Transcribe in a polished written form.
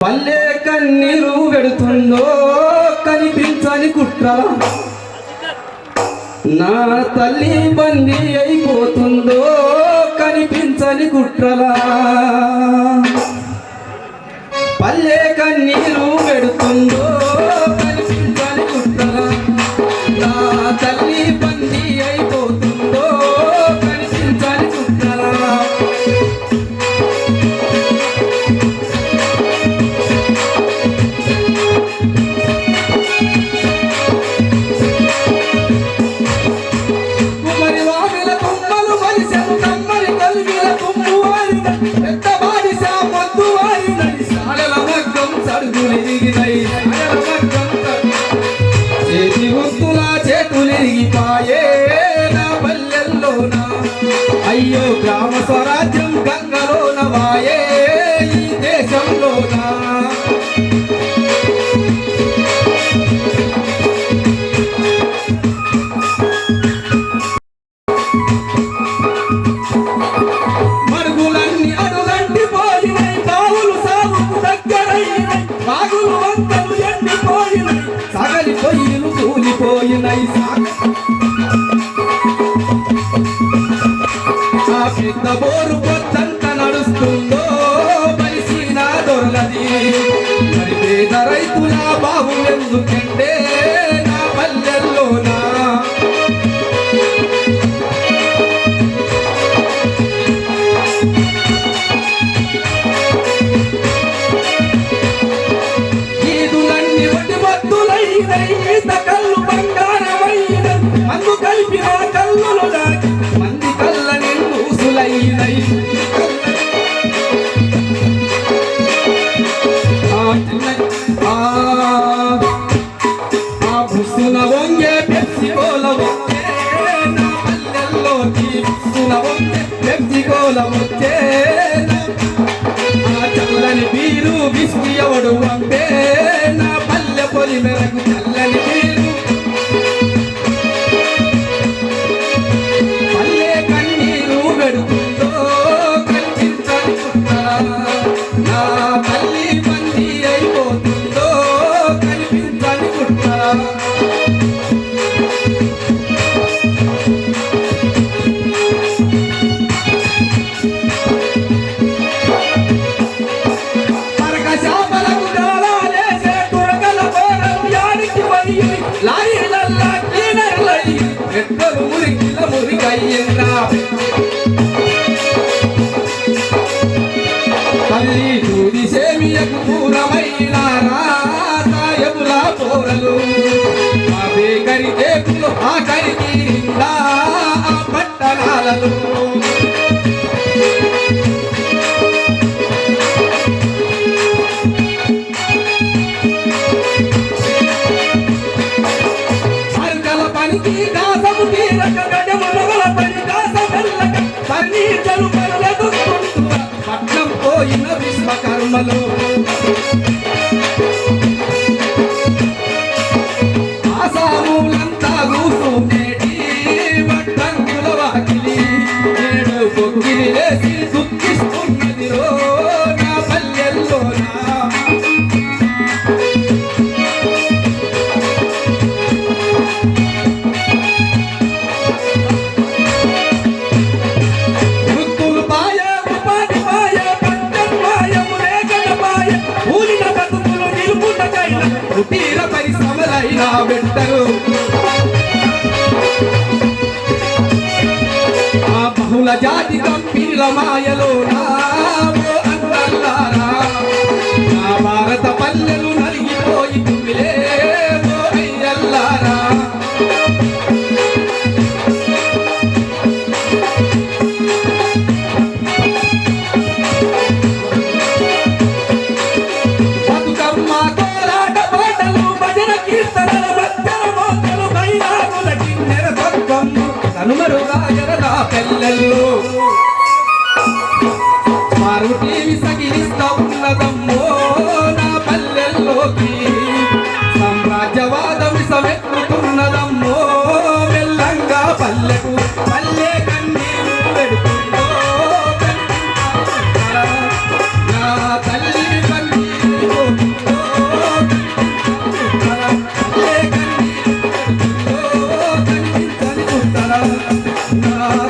పల్లె కన్నీరు పెడుతుందో కనిపించని కుట్ర, నా తల్లి బందీ అయిపోతుందో కనిపించని కుట్రలా. పల్లె కన్నీరు పెడుతుందో కనిపించని కుట్రలా, నా తల్లి బందీ అయిపోతుందో కనిపించని కుట్రలా. చేతి గుర్తులా చేతులిరిగిపాయే నా పల్లెల్లోన, అయ్యో గ్రామ స్వరాజ్యం గంగలోన వాయే ఈ దేశంలోన. మరుగులన్నీ అడుగంటి పోయినాయి, బావులు సాగుకు దగ్గరైనాయి, బాగులు వంకలు ఎండిపోయినాయి, సగలి పొయ్యిలు కూలిపోయినాయి. ఆ పెద్ద బోరు పొద్దంత నడుస్తుందో బలిసిన దొరలది, మరి పేద రైతుల బాబు ఎందుకంటే నా పల్లెల్లోనా. ఈదులన్నీ ఒట్టి మత్తులైనై, ఈత కళ్ళు బంగారమైనై, మందు కలిపిన కళ్ళులు దాటి మంది కళ్ళ నిండుసులైనై. ఆ బుస్సున వంగే పెప్సికోల వచ్చే నా పల్లెల్లోకి, బుస్సున వంగే పెప్సికోల వచ్చే. ఆ చల్లని బీరు విస్కీ ఎవడు వంపే నా పల్లె పొలి మెరకు చల్లని బీరు. పల్లె కన్నీరు పెడుతుందో కనిపించని కుట్ర, నా తల్లి బందీ అయిపోతుందో కనిపించని కుట్ర. తల్లి దూది సేమియకు దూరమైన సాయముల పోరలు, ఆ బేకరి టేపులు ఆఖరికి నిండా ఆ పట్టణాలలో. అరకల పనికి కాసము తీరక గజముల పని కాస వెళ్ళక పన్నీర్చలు పరులెదుకుంటున్న పట్నం పోయిన విశ్వకర్మలు. ఆసాములంతా కూసునేటి వడ్డంగుల వాకిలి, నేడు పొక్కిలి లేసి దుఃఖిస్తున్నది రో నా పల్లెల్లోనా. కుటీర పరిశ్రమలైనా పెట్టరు, ఆ బహుళ జాతి కంపెనీల మాయలోనా అన్నల్లారా. నా భారత పల్లెలు నలిగిపోయి తుమిలే అయ్యల్లారా. కనుమరుగా ఎరదా పెళ్ళల్లో నా